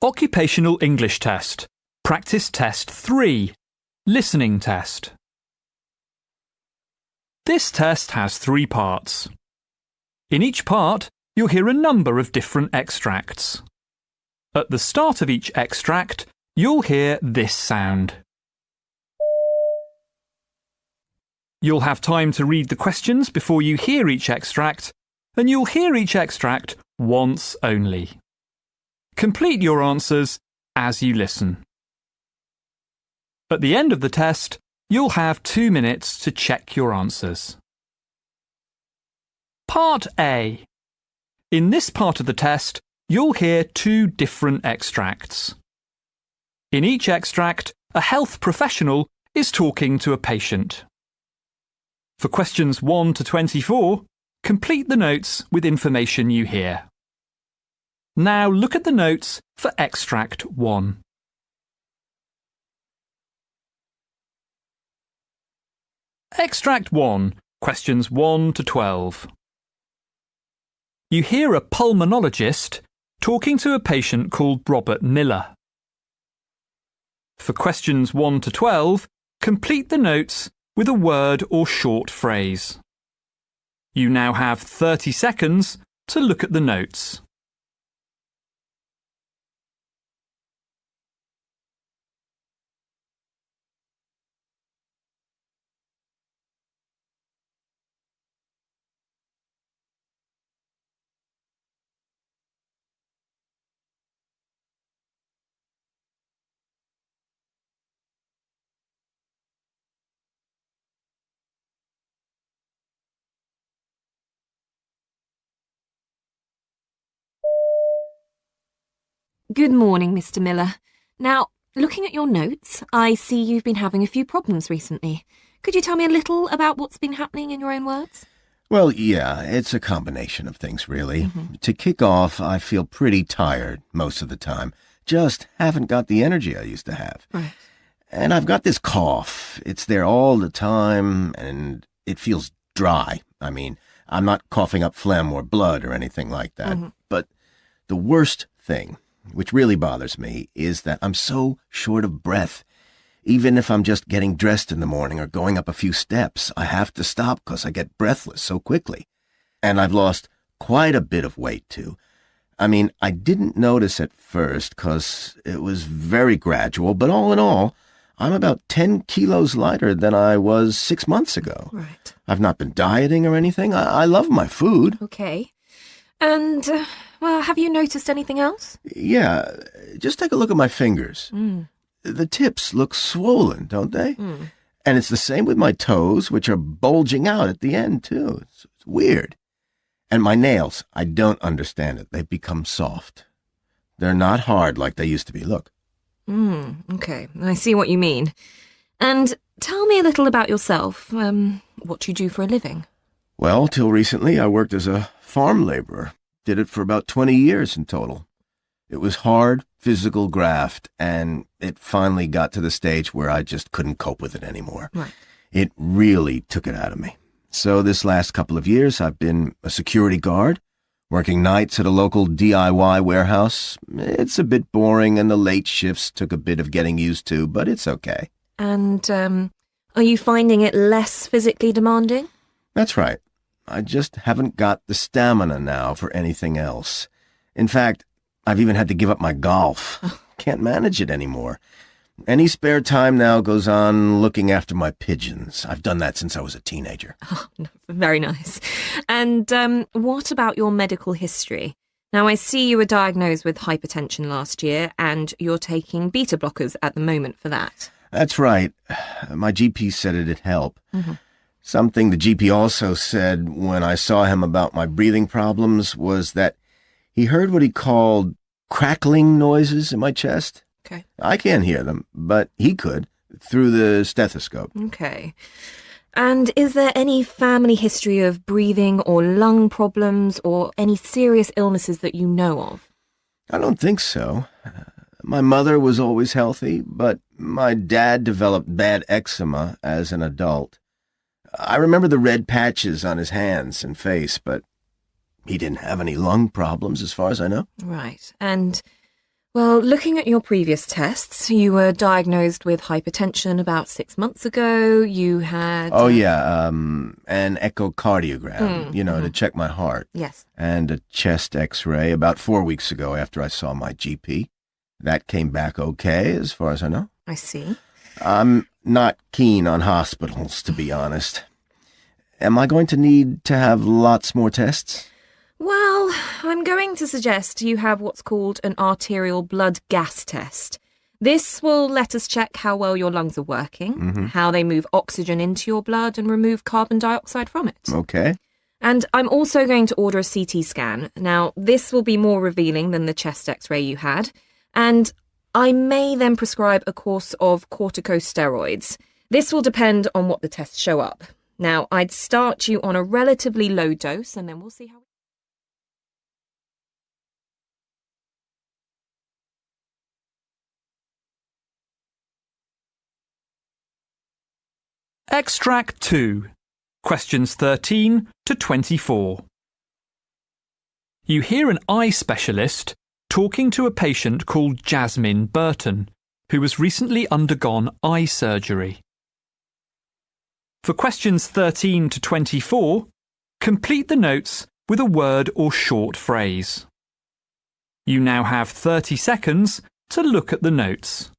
Occupational English Test. Practice Test 3. Listening Test. This test has 3 parts. In each part, you'll hear a number of different extracts. At the start of each extract, you'll hear this sound. You'll have time to read the questions before you hear each extract, and you'll hear each extract once only. Complete your answers as you listen. At the end of the test, you'll have 2 minutes to check your answers. Part A. In this part of the test, you'll hear 2 different extracts. In each extract, a health professional is talking to a patient. For questions 1 to 24, complete the notes with information you hear. Now look at the notes for extract 1. Extract 1, questions 1 to 12. You hear a pulmonologist talking to a patient called Robert Miller. For questions 1 to 12, complete the notes with a word or short phrase. You now have 30 seconds to look at the notes. Good morning, Mr. Miller. Now, looking at your notes, I see you've been having a few problems recently. Could you tell me a little about what's been happening in your own words? Well, yeah, it's a combination of things, really. To kick off, I feel pretty tired most of the time. Just haven't got the energy I used to have. Right. And I've got this cough. It's there all the time, and it feels dry. I mean, I'm not coughing up phlegm or blood or anything like that. But the worst thing, which really bothers me, is that I'm so short of breath. Even if I'm just getting dressed in the morning or going up a few steps, I have to stop because I get breathless so quickly. And I've lost quite a bit of weight, too. I mean, I didn't notice at first because it was very gradual, but all in all, I'm about 10 kilos lighter than I was 6 months ago. Right. I've not been dieting or anything. I love my food. Okay. And, well, have you noticed anything else? Yeah, just take a look at my fingers. The tips look swollen, don't they? And it's the same with my toes, which are bulging out at the end, too. It's weird. And my nails, I don't understand it. They've become soft. They're not hard like they used to be. Look. Okay. I see what you mean. And tell me a little about yourself. What you do for a living. Well, till recently, I worked as a farm laborer. Did it for about 20 years in total. It was hard, physical graft, and it finally got to the stage where I just couldn't cope with it anymore. Right. It really took it out of me. So this last couple of years, I've been a security guard, working nights at a local DIY warehouse. It's a bit boring, and the late shifts took a bit of getting used to, but it's okay. And, are you finding it less physically demanding? That's right. I just haven't got the stamina now for anything else. In fact, I've even had to give up my golf. Can't manage it anymore. Any spare time now goes on looking after my pigeons. I've done that since I was a teenager. Oh, very nice. And what about your medical history? Now, I see you were diagnosed with hypertension last year, and you're taking beta blockers at the moment for that. That's right. My GP said it'd help. Something the GP also said when I saw him about my breathing problems was that he heard what he called crackling noises in my chest. Okay. I can't hear them, but he could through the stethoscope. Okay. And is there any family history of breathing or lung problems or any serious illnesses that you know of? I don't think so. My mother was always healthy, but my dad developed bad eczema as an adult. I remember the red patches on his hands and face, but he didn't have any lung problems as far as I know. Right. And, Well, looking at your previous tests, you were diagnosed with hypertension about 6 months ago. You had... an echocardiogram, to check my heart. Yes. And a chest x-ray about 4 weeks ago after I saw my GP. That came back okay, as far as I know. I see. I'm not keen on hospitals, to be honest. Am I going to need to have lots more tests? Well, I'm going to suggest you have what's called an arterial blood gas test. This will let us check how well your lungs are working, how they move oxygen into your blood and remove carbon dioxide from it. Okay. And I'm also going to order a CT scan. Now, this will be more revealing than the chest x-ray you had. And I may then prescribe a course of corticosteroids. This will depend on what the tests show up. Now, I'd start you on a relatively low dose and then we'll see how... Extract 2. Questions 13 to 24. You hear an eye specialist talking to a patient called Jasmine Burton, who has recently undergone eye surgery. For questions 13 to 24, complete the notes with a word or short phrase. You now have 30 seconds to look at the notes.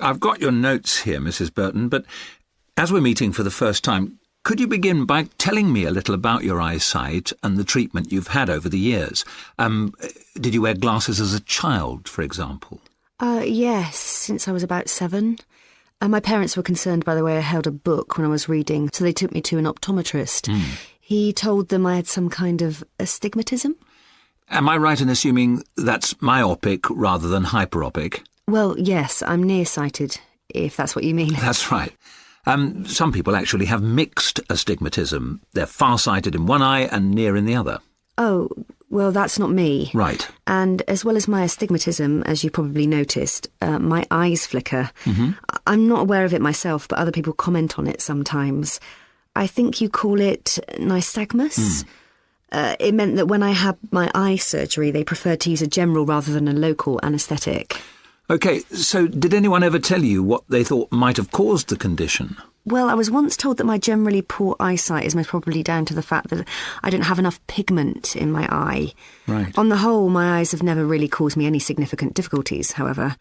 I've got your notes here, Mrs. Burton, but as we're meeting for the first time, could you begin by telling me a little about your eyesight and the treatment you've had over the years? Did you wear glasses as a child, for example? Yes, since I was about 7. My parents were concerned by the way I held a book when I was reading, so they took me to an optometrist. He told them I had some kind of astigmatism. Am I right in assuming that's myopic rather than hyperopic? Well, yes, I'm nearsighted, if that's what you mean. That's right. Some people actually have mixed astigmatism. They're far-sighted in one eye and near in the other. Oh, well, that's not me. Right. And as well as my astigmatism, as you probably noticed, my eyes flicker. I'm not aware of it myself, but other people comment on it sometimes. I think you call it nystagmus. It meant that when I had my eye surgery, they preferred to use a general rather than a local anaesthetic. OK, so did anyone ever tell you what they thought might have caused the condition? Well, I was once told that my generally poor eyesight is most probably down to the fact that I don't have enough pigment in my eye. Right. On the whole, my eyes have never really caused me any significant difficulties, however.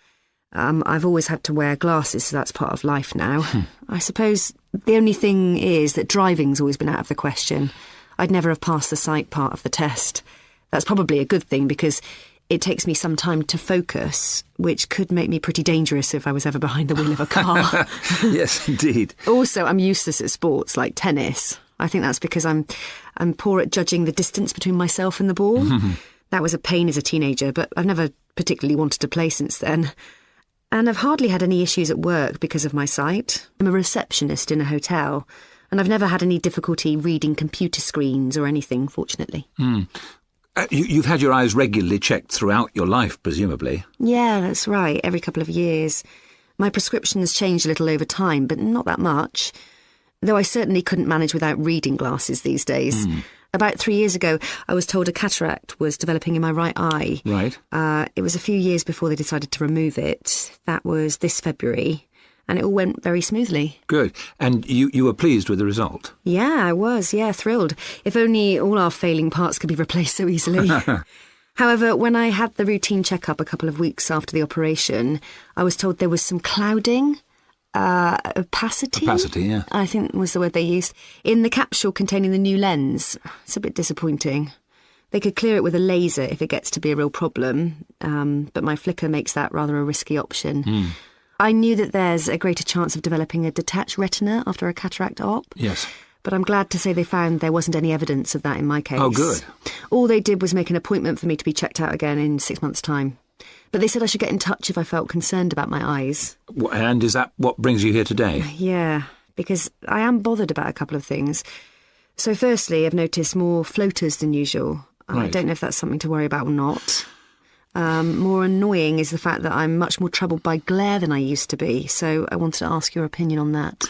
I've always had to wear glasses, so that's part of life now. I suppose the only thing is that driving's always been out of the question. I'd never have passed the sight part of the test. That's probably a good thing because it takes me some time to focus, which could make me pretty dangerous if I was ever behind the wheel of a car. Yes, indeed. Also, I'm useless at sports like tennis. I think that's because I'm poor at judging the distance between myself and the ball. That was a pain as a teenager, but I've never particularly wanted to play since then. And I've hardly had any issues at work because of my sight. I'm a receptionist in a hotel, and I've never had any difficulty reading computer screens or anything, fortunately. You've had your eyes regularly checked throughout your life, presumably. Yeah, that's right, every couple of years. My prescription has changed a little over time, but not that much. Though I certainly couldn't manage without reading glasses these days. About 3 years ago, I was told a cataract was developing in my right eye. Right. It was a few years before they decided to remove it. That was this February. And it all went very smoothly. Good. And you were pleased with the result? Yeah, I was, thrilled. If only all our failing parts could be replaced so easily. However, when I had the routine checkup a couple of weeks after the operation, I was told there was some clouding, opacity? Opacity, yeah. I think was the word they used, in the capsule containing the new lens. It's a bit disappointing. They could clear it with a laser if it gets to be a real problem, but my flicker makes that rather a risky option. I knew that there's a greater chance of developing a detached retina after a cataract op. Yes. but I'm glad to say they found there wasn't any evidence of that in my case. Oh, good. All they did was make an appointment for me to be checked out again in 6 months' time. But they said I should get in touch if I felt concerned about my eyes. And is that what brings you here today? Yeah, because I am bothered about a couple of things. So firstly, I've noticed more floaters than usual. Right. I don't know if that's something to worry about or not. More annoying is the fact that I'm much more troubled by glare than I used to be, so I wanted to ask your opinion on that.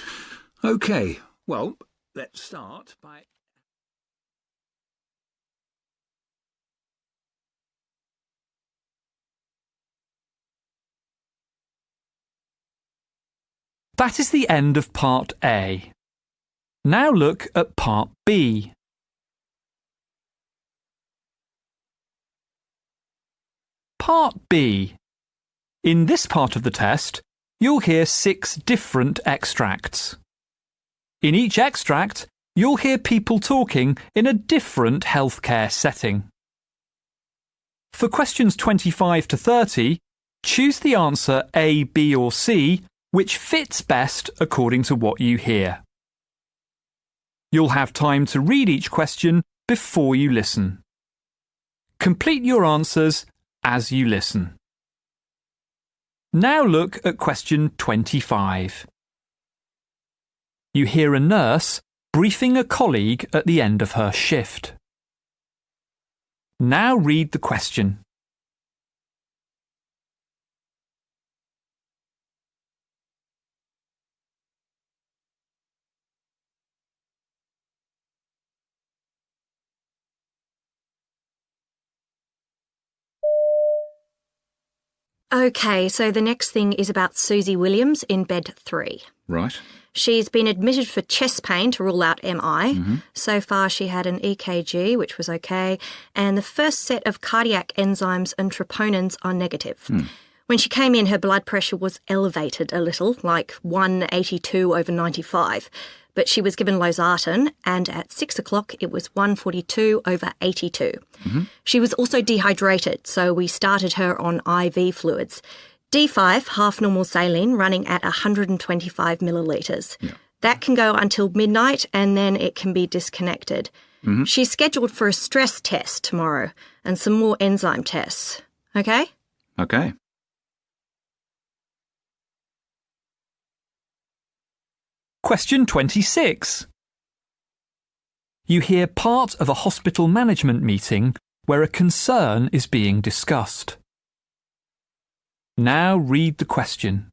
OK, well, let's start by... That is the end of Part A. Now look at Part B. Part B. In this part of the test, you'll hear 6 different extracts. In each extract, you'll hear people talking in a different healthcare setting. For questions 25 to 30, choose the answer A, B or C which fits best according to what you hear. You'll have time to read each question before you listen. Complete your answers as you listen. Now look at question 25. You hear a nurse briefing a colleague at the end of her shift. Now read the question. OK, so the next thing is about Susie Williams in bed 3. Right. She's been admitted for chest pain to rule out MI. So far she had an EKG, which was OK, and the first set of cardiac enzymes and troponins are negative. When she came in, her blood pressure was elevated a little, like 182/95, but she was given losartan, and at 6 o'clock it was 142/82. She was also dehydrated, so we started her on IV fluids. D5, half normal saline, running at 125 millilitres. That can go until midnight and then it can be disconnected. She's scheduled for a stress test tomorrow and some more enzyme tests. OK? OK. Question 26. You hear part of a hospital management meeting where a concern is being discussed. Now read the question.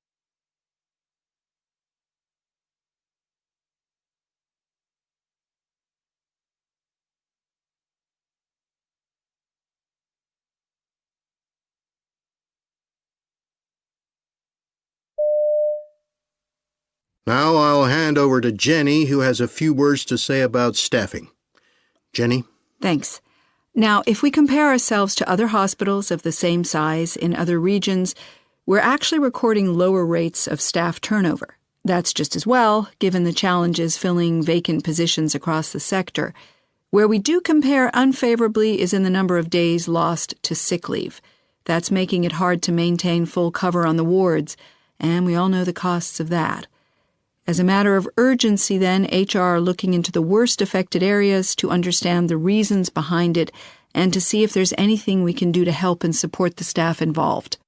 Now I'll hand over to Jenny, who has a few words to say about staffing. Jenny? Thanks. Now, if we compare ourselves to other hospitals of the same size in other regions, we're actually recording lower rates of staff turnover. That's just as well, given the challenges filling vacant positions across the sector. Where we do compare unfavorably is in the number of days lost to sick leave. That's making it hard to maintain full cover on the wards, and we all know the costs of that. As a matter of urgency, then, HR are looking into the worst affected areas to understand the reasons behind it and to see if there's anything we can do to help and support the staff involved.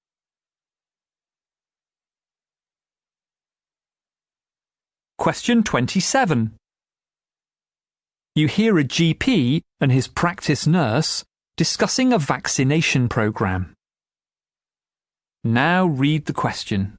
Question 27. You hear a GP and his practice nurse discussing a vaccination programme. Now read the question.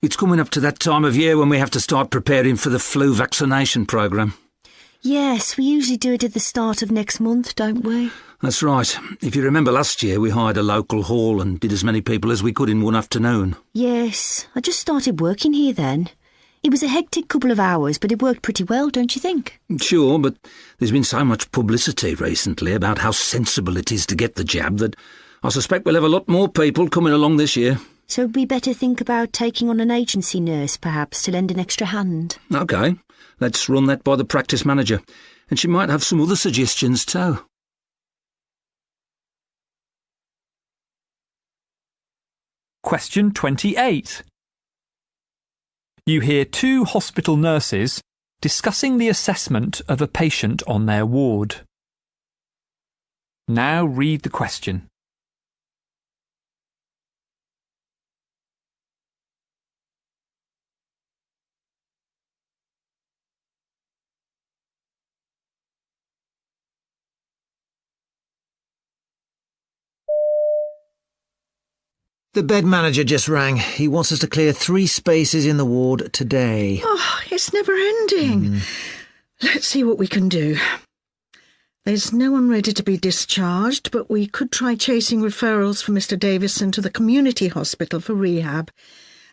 It's coming up to that time of year when we have to start preparing for the flu vaccination programme. Yes, we usually do it at the start of next month, don't we? That's right. If you remember last year, we hired a local hall and did as many people as we could in one afternoon. Yes, I just started working here then. It was a hectic couple of hours, but it worked pretty well, don't you think? Sure, but there's been so much publicity recently about how sensible it is to get the jab that I suspect we'll have a lot more people coming along this year. So we better think about taking on an agency nurse, perhaps, to lend an extra hand. OK. Let's run that by the practice manager, and she might have some other suggestions too. Question 28. You hear two hospital nurses discussing the assessment of a patient on their ward. Now read the question. The bed manager just rang. He wants us to clear 3 spaces in the ward today. Oh, it's never ending. Let's see what we can do. There's no one ready to be discharged, but we could try chasing referrals for Mr. Davison to the community hospital for rehab.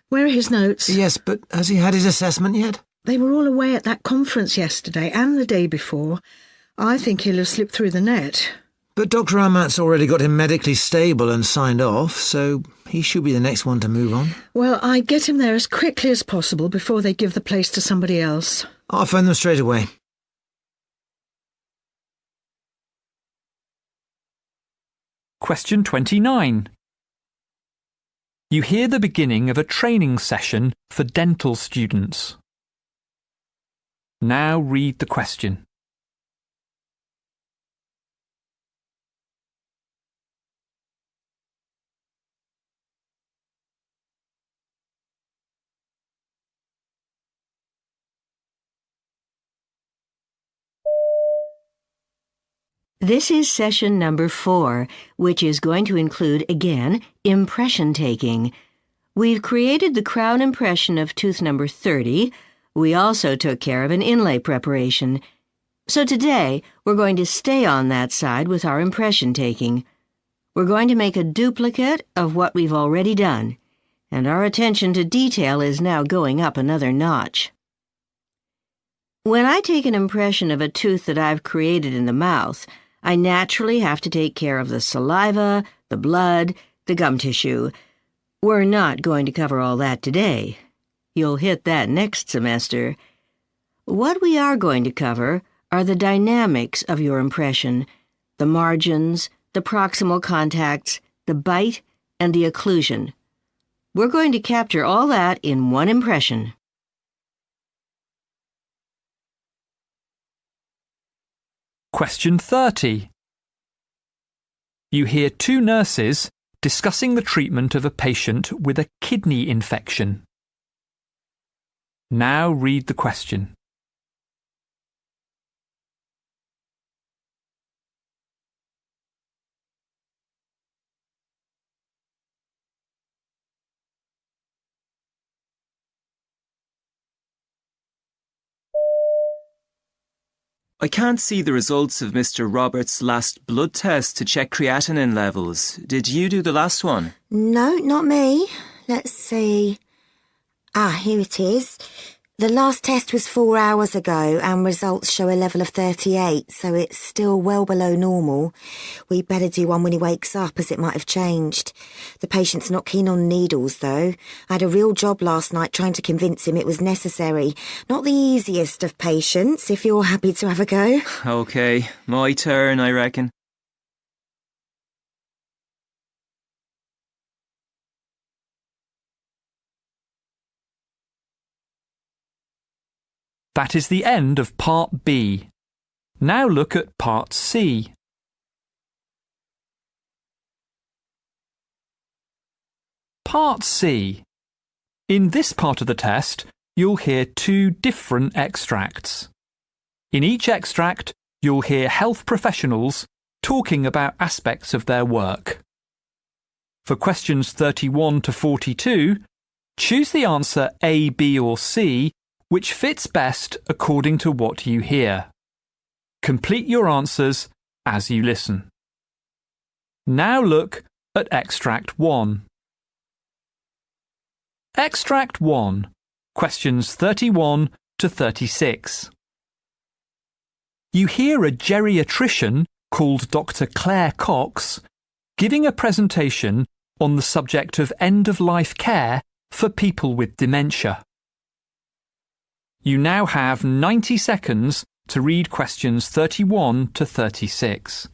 Where are his notes? Yes, but has he had his assessment yet? They were all away at that conference yesterday and the day before. I think he'll have slipped through the net. But Dr. Amat's already got him medically stable and signed off, so he should be the next one to move on. Well, I'd get him there as quickly as possible before they give the place to somebody else. I'll phone them straight away. Question 29. You hear the beginning of a training session for dental students. Now read the question. This is session number 4, which is going to include, again, impression taking. We've created the crown impression of tooth number 30. We also took care of an inlay preparation. So today, we're going to stay on that side with our impression taking. We're going to make a duplicate of what we've already done, and our attention to detail is now going up another notch. When I take an impression of a tooth that I've created in the mouth, I naturally have to take care of the saliva, the blood, the gum tissue. We're not going to cover all that today. You'll hit that next semester. What we are going to cover are the dynamics of your impression, the margins, the proximal contacts, the bite, and the occlusion. We're going to capture all that in one impression. Question 30. You hear two nurses discussing the treatment of a patient with a kidney infection. Now read the question. I can't see the results of Mr. Roberts' last blood test to check creatinine levels. Did you do the last one? No, not me. Let's see. Here it is. The last test was 4 hours ago and results show a level of 38, so it's still well below normal. We'd better do one when he wakes up, as it might have changed. The patient's not keen on needles, though. I had a real job last night trying to convince him it was necessary. Not the easiest of patients, if you're happy to have a go. OK, my turn, I reckon. That is the end of Part B. Now look at Part C. Part C. In this part of the test, you'll hear two different extracts. In each extract, you'll hear health professionals talking about aspects of their work. For questions 31 to 42, choose the answer A, B or C which fits best according to what you hear. Complete your answers as you listen. Now look at Extract 1. Extract 1, questions 31 to 36. You hear a geriatrician called Dr. Claire Cox giving a presentation on the subject of end-of-life care for people with dementia. You now have 90 seconds to read questions 31 to 36.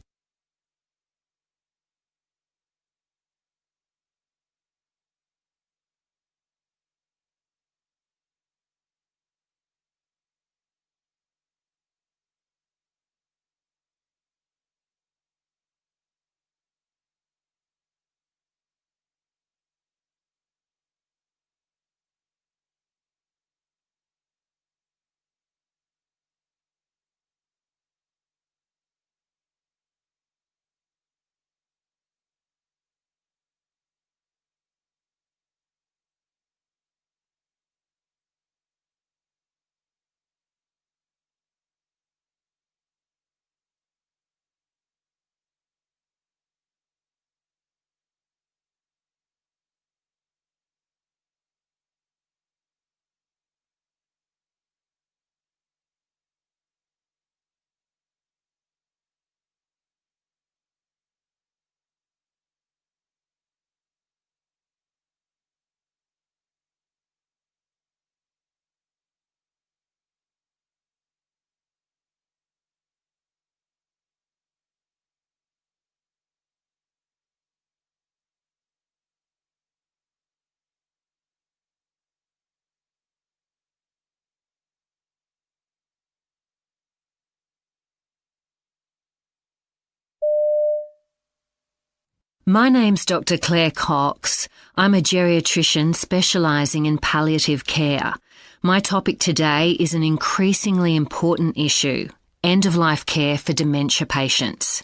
My name's Dr. Claire Cox. I'm a geriatrician specialising in palliative care. My topic today is an increasingly important issue: end-of-life care for dementia patients.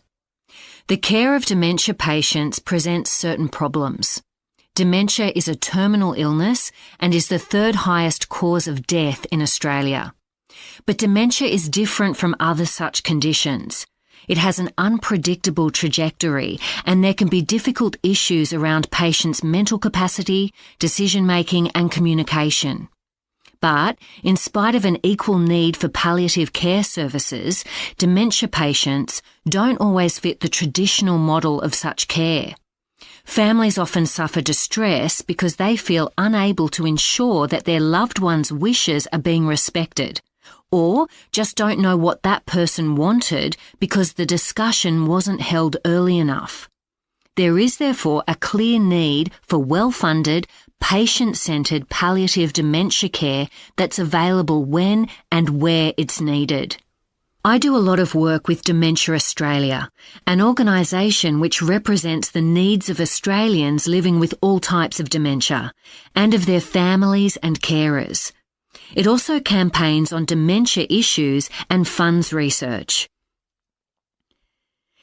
The care of dementia patients presents certain problems. Dementia is a terminal illness and is the third highest cause of death in Australia. But dementia is different from other such conditions. It has an unpredictable trajectory, and there can be difficult issues around patients' mental capacity, decision-making and communication. But, in spite of an equal need for palliative care services, dementia patients don't always fit the traditional model of such care. Families often suffer distress because they feel unable to ensure that their loved one's wishes are being respected, or just don't know what that person wanted because the discussion wasn't held early enough. There is therefore a clear need for well-funded, patient-centred palliative dementia care that's available when and where it's needed. I do a lot of work with Dementia Australia, an organisation which represents the needs of Australians living with all types of dementia, and of their families and carers. It also campaigns on dementia issues and funds research.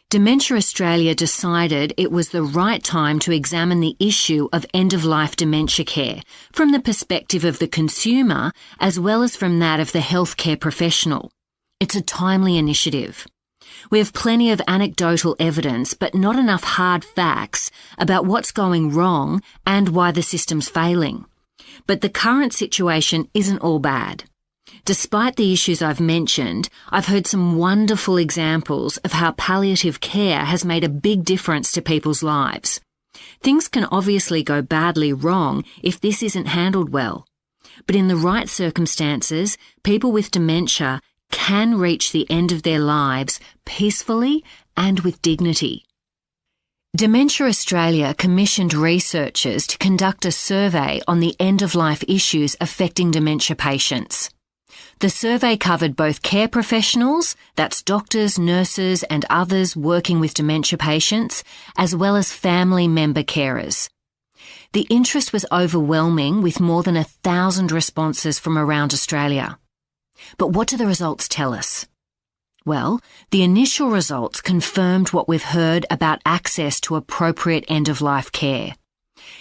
Dementia Australia decided it was the right time to examine the issue of end-of-life dementia care from the perspective of the consumer as well as from that of the healthcare professional. It's a timely initiative. We have plenty of anecdotal evidence but not enough hard facts about what's going wrong and why the system's failing. But the current situation isn't all bad. Despite the issues I've mentioned, I've heard some wonderful examples of how palliative care has made a big difference to people's lives. Things can obviously go badly wrong if this isn't handled well. But in the right circumstances, people with dementia can reach the end of their lives peacefully and with dignity. Dementia Australia commissioned researchers to conduct a survey on the end-of-life issues affecting dementia patients. The survey covered both care professionals, that's doctors, nurses and others working with dementia patients, as well as family member carers. The interest was overwhelming with more than 1,000 responses from around Australia. But what do the results tell us? Well, the initial results confirmed what we've heard about access to appropriate end-of-life care.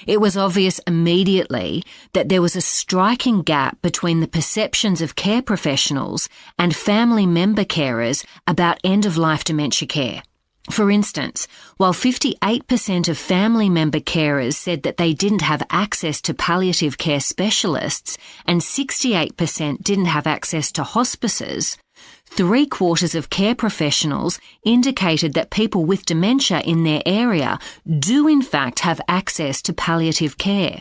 It was obvious immediately that there was a striking gap between the perceptions of care professionals and family member carers about end-of-life dementia care. For instance, while 58% of family member carers said that they didn't have access to palliative care specialists and 68% didn't have access to hospices, 3/4 of care professionals indicated that people with dementia in their area do in fact have access to palliative care.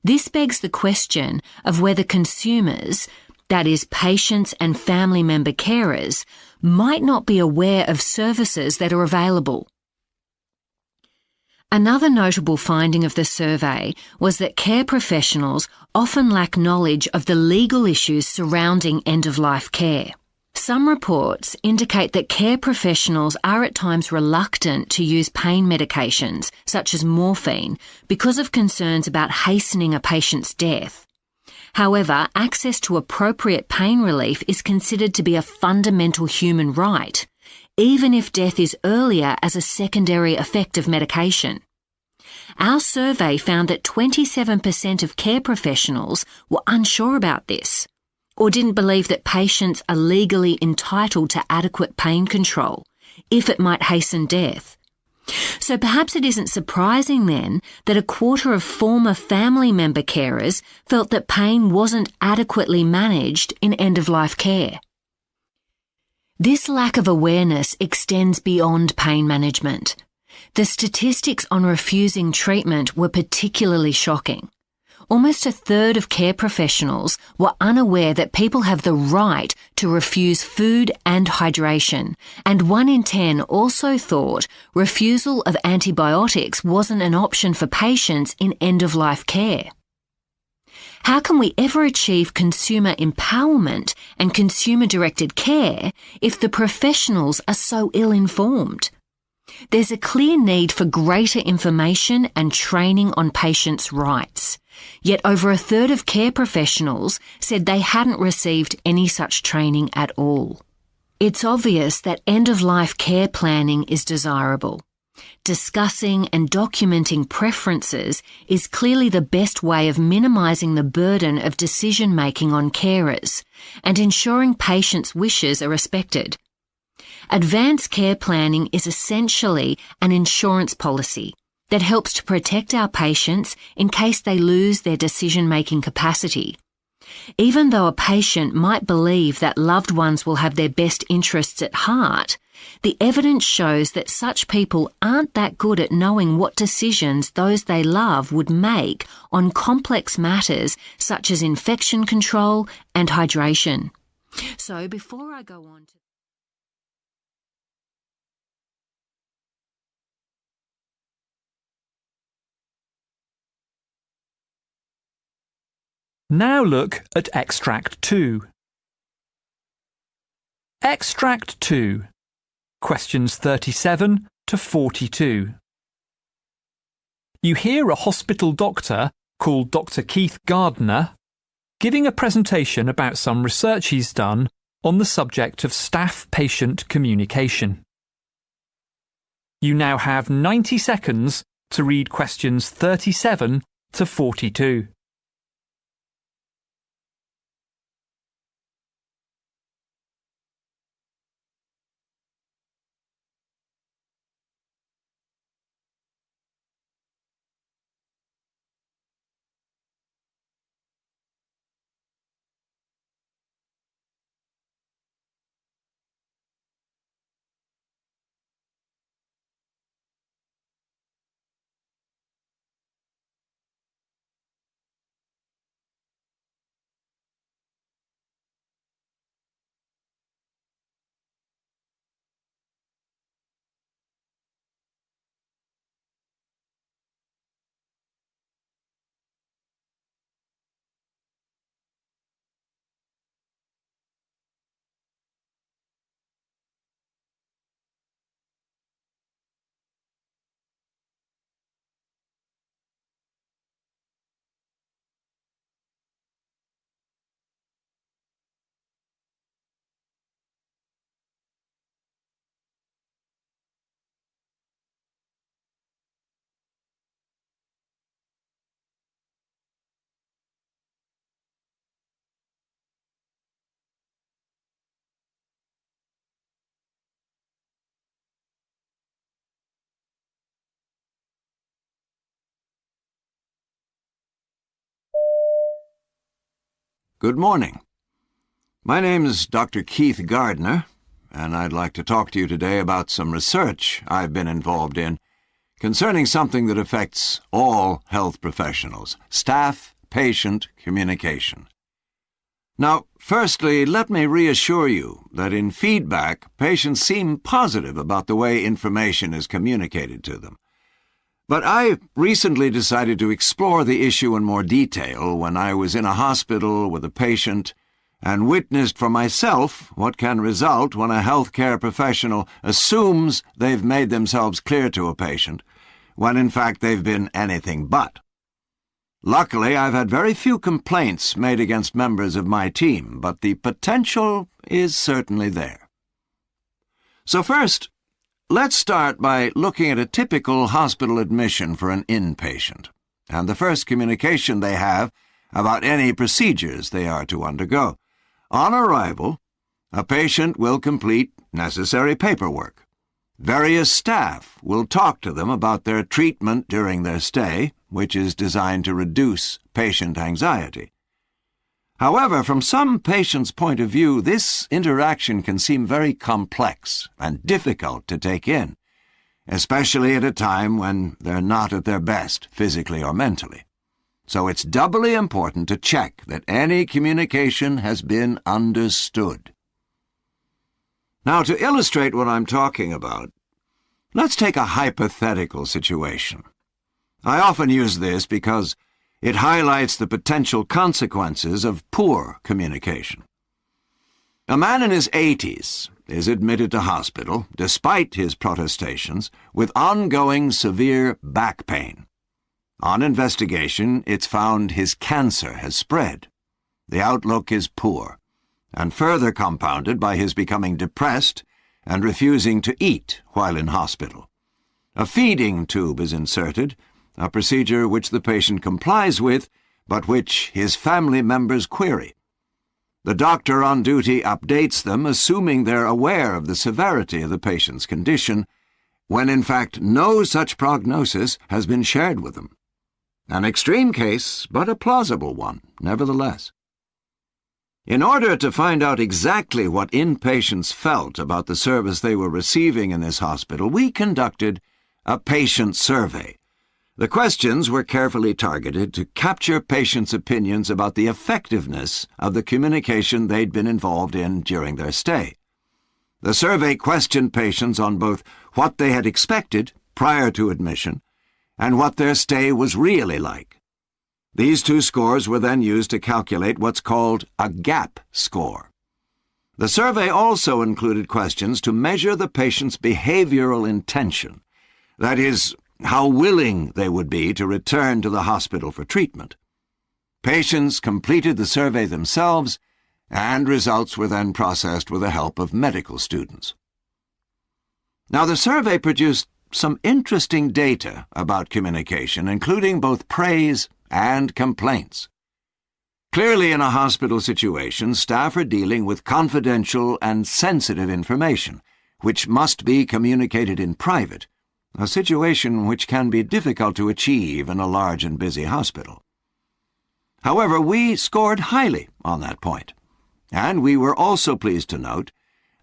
This begs the question of whether consumers, that is, patients and family member carers, might not be aware of services that are available. Another notable finding of the survey was that care professionals often lack knowledge of the legal issues surrounding end-of-life care. Some reports indicate that care professionals are at times reluctant to use pain medications, such as morphine, because of concerns about hastening a patient's death. However, access to appropriate pain relief is considered to be a fundamental human right, even if death is earlier as a secondary effect of medication. Our survey found that 27% of care professionals were unsure about this, or didn't believe that patients are legally entitled to adequate pain control, if it might hasten death. So perhaps it isn't surprising then that a quarter of former family member carers felt that pain wasn't adequately managed in end-of-life care. This lack of awareness extends beyond pain management. The statistics on refusing treatment were particularly shocking. Almost a third of care professionals were unaware that people have the right to refuse food and hydration, and 1 in 10 also thought refusal of antibiotics wasn't an option for patients in end-of-life care. How can we ever achieve consumer empowerment and consumer-directed care if the professionals are so ill-informed? There's a clear need for greater information and training on patients' rights. Yet over a third of care professionals said they hadn't received any such training at all. It's obvious that end-of-life care planning is desirable. Discussing and documenting preferences is clearly the best way of minimising the burden of decision-making on carers and ensuring patients' wishes are respected. Advanced care planning is essentially an insurance policy that helps to protect our patients in case they lose their decision-making capacity. Even though a patient might believe that loved ones will have their best interests at heart, the evidence shows that such people aren't that good at knowing what decisions those they love would make on complex matters such as infection control and hydration. So before I go on to... Now look at Extract 2. Extract 2. Questions 37 to 42. You hear a hospital doctor called Dr. Keith Gardner giving a presentation about some research he's done on the subject of staff-patient communication. You now have 90 seconds to read questions 37 to 42. Good morning. My name is Dr. Keith Gardner, and I'd like to talk to you today about some research I've been involved in concerning something that affects all health professionals, staff-patient communication. Now, firstly, let me reassure you that in feedback, patients seem positive about the way information is communicated to them. But I recently decided to explore the issue in more detail when I was in a hospital with a patient and witnessed for myself what can result when a healthcare professional assumes they've made themselves clear to a patient, when in fact they've been anything but. Luckily, I've had very few complaints made against members of my team, but the potential is certainly there. So first, let's start by looking at a typical hospital admission for an inpatient, and the first communication they have about any procedures they are to undergo. On arrival, a patient will complete necessary paperwork. Various staff will talk to them about their treatment during their stay, which is designed to reduce patient anxiety. However, from some patients' point of view, this interaction can seem very complex and difficult to take in, especially at a time when they're not at their best, physically or mentally. So it's doubly important to check that any communication has been understood. Now, to illustrate what I'm talking about, let's take a hypothetical situation. I often use this because it highlights the potential consequences of poor communication. A man in his 80s is admitted to hospital, despite his protestations, with ongoing severe back pain. On investigation, it's found his cancer has spread. The outlook is poor, and further compounded by his becoming depressed and refusing to eat while in hospital. A feeding tube is inserted, a procedure which the patient complies with, but which his family members query. The doctor on duty updates them, assuming they're aware of the severity of the patient's condition, when in fact no such prognosis has been shared with them. An extreme case, but a plausible one, nevertheless. In order to find out exactly what inpatients felt about the service they were receiving in this hospital, we conducted a patient survey. The questions were carefully targeted to capture patients' opinions about the effectiveness of the communication they'd been involved in during their stay. The survey questioned patients on both what they had expected prior to admission and what their stay was really like. These two scores were then used to calculate what's called a gap score. The survey also included questions to measure the patient's behavioral intention, that is, how willing they would be to return to the hospital for treatment. Patients completed the survey themselves, and results were then processed with the help of medical students. Now, the survey produced some interesting data about communication, including both praise and complaints. Clearly, in a hospital situation, staff are dealing with confidential and sensitive information, which must be communicated in private, a situation which can be difficult to achieve in a large and busy hospital. However, we scored highly on that point, and we were also pleased to note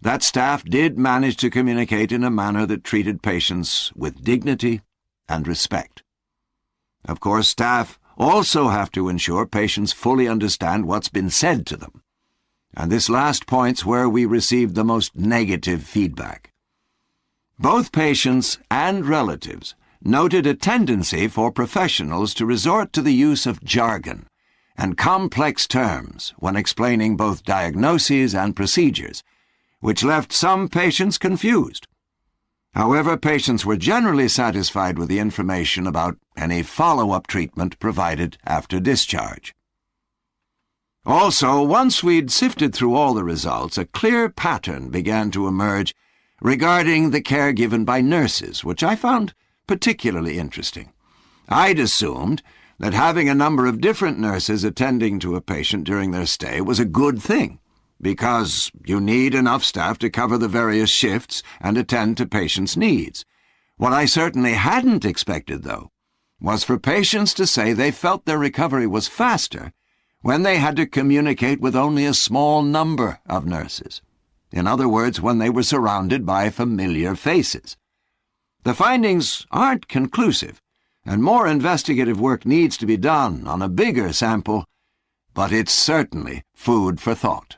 that staff did manage to communicate in a manner that treated patients with dignity and respect. Of course, staff also have to ensure patients fully understand what's been said to them, and this last point's where we received the most negative feedback. Both patients and relatives noted a tendency for professionals to resort to the use of jargon and complex terms when explaining both diagnoses and procedures, which left some patients confused. However, patients were generally satisfied with the information about any follow-up treatment provided after discharge. Also, once we'd sifted through all the results, a clear pattern began to emerge regarding the care given by nurses, which I found particularly interesting. I'd assumed that having a number of different nurses attending to a patient during their stay was a good thing, because you need enough staff to cover the various shifts and attend to patients' needs. What I certainly hadn't expected, though, was for patients to say they felt their recovery was faster when they had to communicate with only a small number of nurses. In other words, when they were surrounded by familiar faces. The findings aren't conclusive, and more investigative work needs to be done on a bigger sample, but it's certainly food for thought.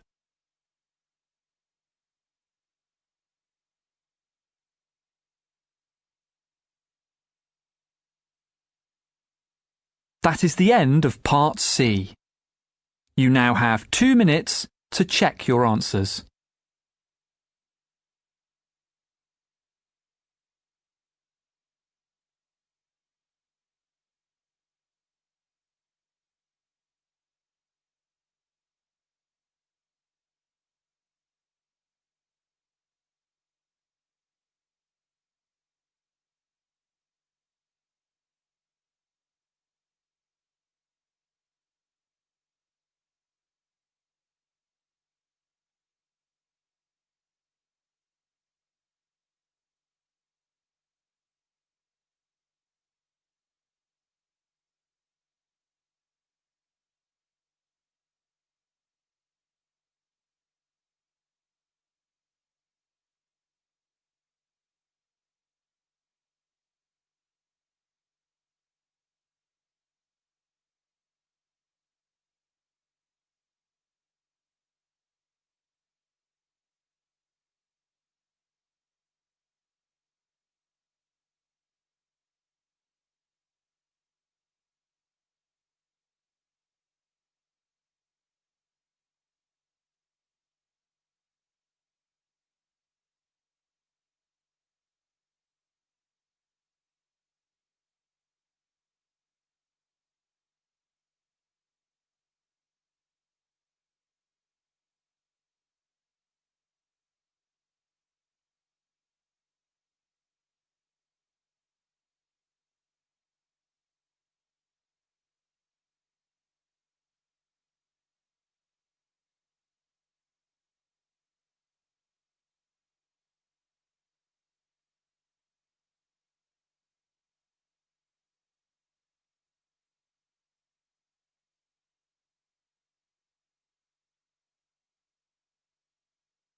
That is the end of Part C. You now have 2 minutes to check your answers.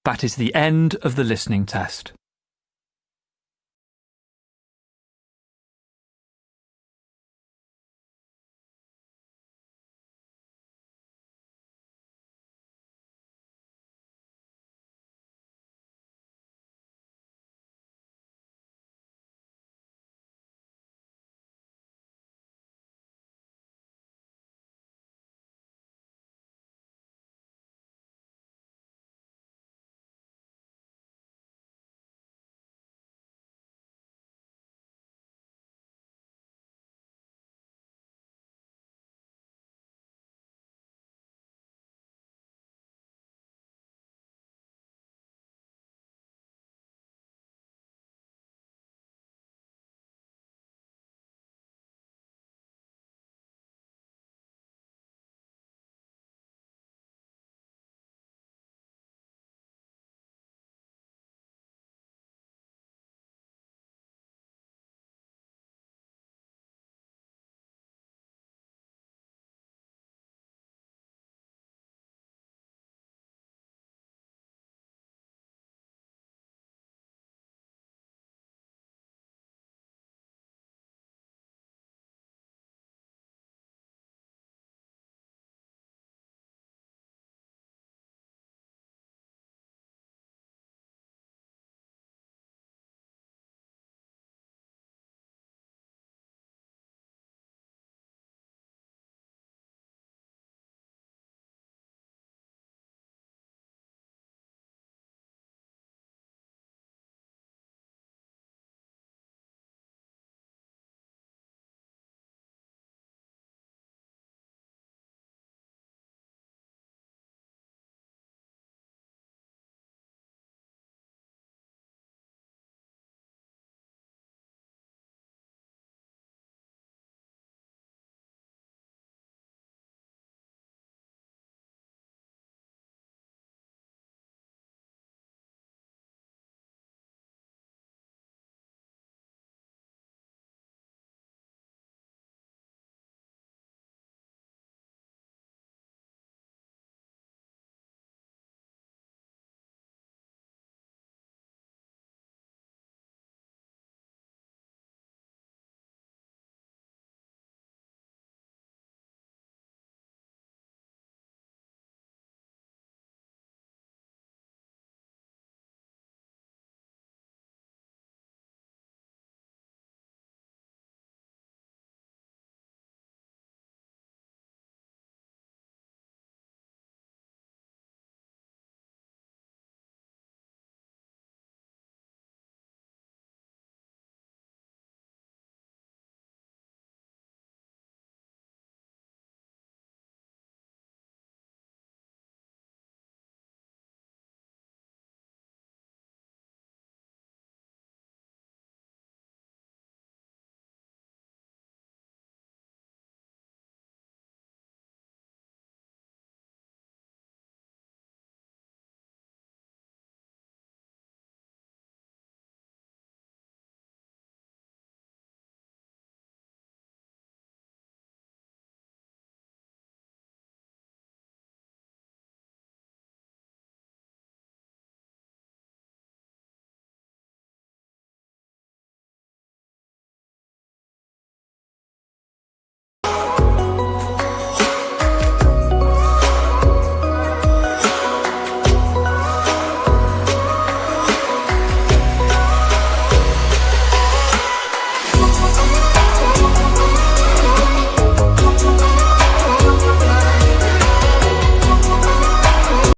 That is the end of the listening test.